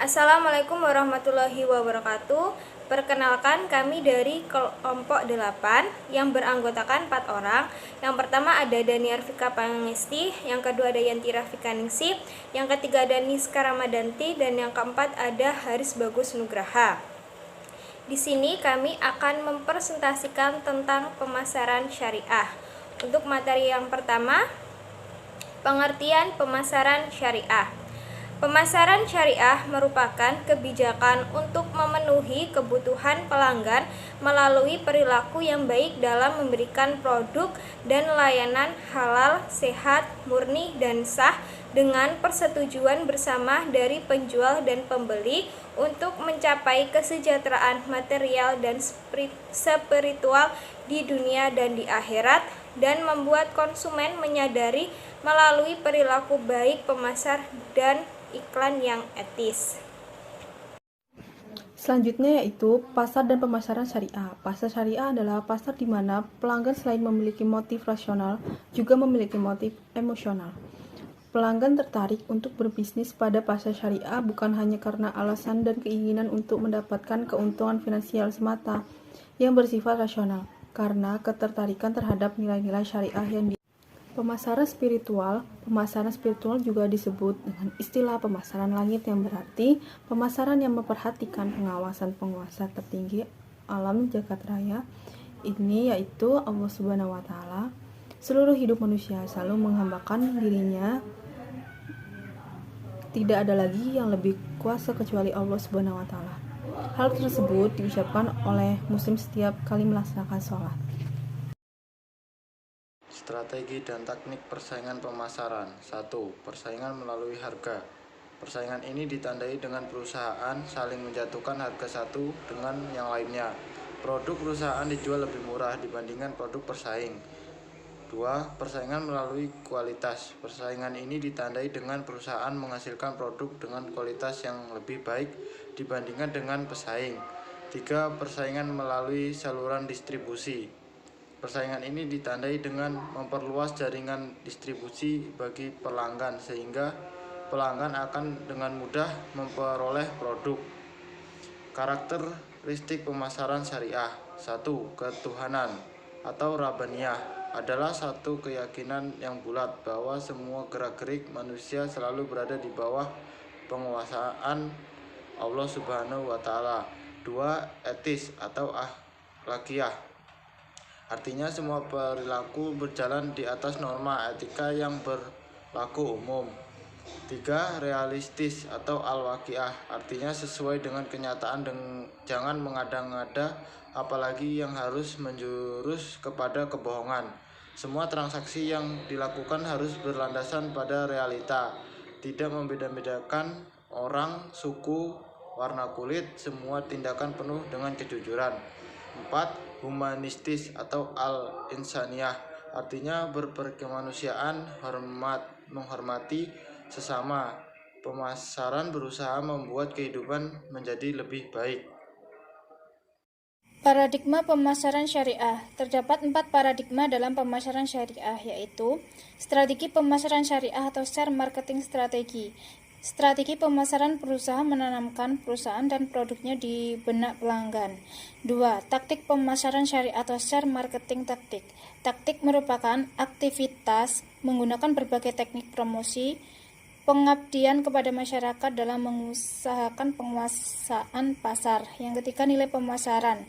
Assalamualaikum warahmatullahi wabarakatuh. Perkenalkan, kami dari kelompok 8 yang beranggotakan 4 orang. Yang pertama ada Daniar Vika Pangesti, yang kedua ada Yanti Rafika Ningsih, yang ketiga ada Niska Ramadanti, dan yang keempat ada Haris Bagus Nugraha. Di sini kami akan mempresentasikan tentang pemasaran syariah. Untuk materi yang pertama, pengertian pemasaran syariah. Pemasaran syariah merupakan kebijakan untuk memenuhi kebutuhan pelanggan melalui perilaku yang baik dalam memberikan produk dan layanan halal, sehat, murni, dan sah dengan persetujuan bersama dari penjual dan pembeli untuk mencapai kesejahteraan material dan spiritual di dunia dan di akhirat, dan membuat konsumen menyadari melalui perilaku baik pemasar dan iklan yang etis. Selanjutnya yaitu pasar dan pemasaran syariah. Pasar syariah adalah pasar di mana pelanggan selain memiliki motif rasional, juga memiliki motif emosional. Pelanggan tertarik untuk berbisnis pada pasar syariah bukan hanya karena alasan dan keinginan untuk mendapatkan keuntungan finansial semata yang bersifat rasional, karena ketertarikan terhadap nilai-nilai syariah yang Pemasaran spiritual juga disebut dengan istilah pemasaran langit, yang berarti pemasaran yang memperhatikan pengawasan penguasa tertinggi alam jagat raya ini, yaitu Allah Subhanahu wa Ta'ala. Seluruh hidup manusia selalu menghambakan dirinya, tidak ada lagi yang lebih kuasa kecuali Allah Subhanahu wa Ta'ala. Hal tersebut diucapkan oleh muslim setiap kali melaksanakan sholat. Strategi dan teknik persaingan pemasaran. 1. Persaingan melalui harga. Persaingan ini ditandai dengan perusahaan saling menjatuhkan harga satu dengan yang lainnya. Produk perusahaan dijual lebih murah dibandingkan produk persaing. 2. Persaingan melalui kualitas. Persaingan ini ditandai dengan perusahaan menghasilkan produk dengan kualitas yang lebih baik dibandingkan dengan pesaing. 3. Persaingan melalui saluran distribusi. Persaingan ini ditandai dengan memperluas jaringan distribusi bagi pelanggan, sehingga pelanggan akan dengan mudah memperoleh produk. Karakteristik pemasaran syariah. 1. Ketuhanan atau Rabbaniyah adalah satu keyakinan yang bulat bahwa semua gerak-gerik manusia selalu berada di bawah penguasaan Allah Subhanahu wa Ta'ala. 2. Etis atau akhlakiyah. Artinya semua perilaku berjalan di atas norma etika yang berlaku umum. 3. Realistis atau al-waqiah. Artinya sesuai dengan kenyataan dan jangan mengada-ngada, apalagi yang harus menjurus kepada kebohongan. Semua transaksi yang dilakukan harus berlandasan pada realita, tidak membeda-bedakan orang, suku, warna kulit. Semua tindakan penuh dengan kejujuran. 4. Humanistis atau al-insaniyah. Artinya berperkemanusiaan, menghormati sesama. Pemasaran berusaha membuat kehidupan menjadi lebih baik. Paradigma pemasaran syariah. Terdapat 4 paradigma dalam pemasaran syariah, yaitu strategi pemasaran syariah atau share marketing strategi. Strategi pemasaran berusaha menanamkan perusahaan dan produknya di benak pelanggan. 2. Taktik pemasaran syariah atau share marketing taktik. Taktik merupakan aktivitas menggunakan berbagai teknik promosi, pengabdian kepada masyarakat dalam mengusahakan penguasaan pasar. Yang ketiga, nilai pemasaran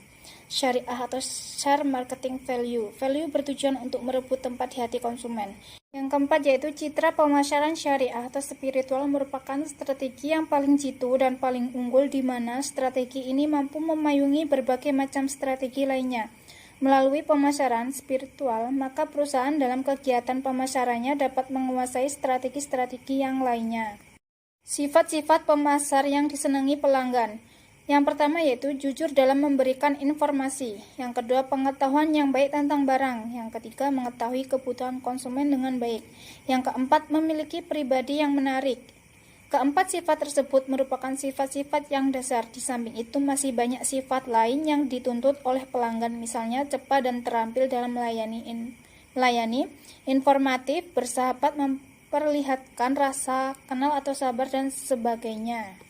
syariah atau share marketing value. Value bertujuan untuk merebut tempat di hati konsumen. Yang keempat yaitu citra pemasaran syariah atau spiritual, merupakan strategi yang paling jitu dan paling unggul, di mana strategi ini mampu memayungi berbagai macam strategi lainnya. Melalui pemasaran spiritual, maka perusahaan dalam kegiatan pemasarannya dapat menguasai strategi-strategi yang lainnya. Sifat-sifat pemasar yang disenangi pelanggan. Yang pertama yaitu jujur dalam memberikan informasi. Yang kedua, pengetahuan yang baik tentang barang. Yang ketiga, mengetahui kebutuhan konsumen dengan baik. Yang keempat, memiliki pribadi yang menarik. Keempat sifat tersebut merupakan sifat-sifat yang dasar. Di samping itu masih banyak sifat lain yang dituntut oleh pelanggan, misalnya cepat dan terampil dalam melayani, informatif, bersahabat, memperlihatkan rasa kenal atau sabar, dan sebagainya.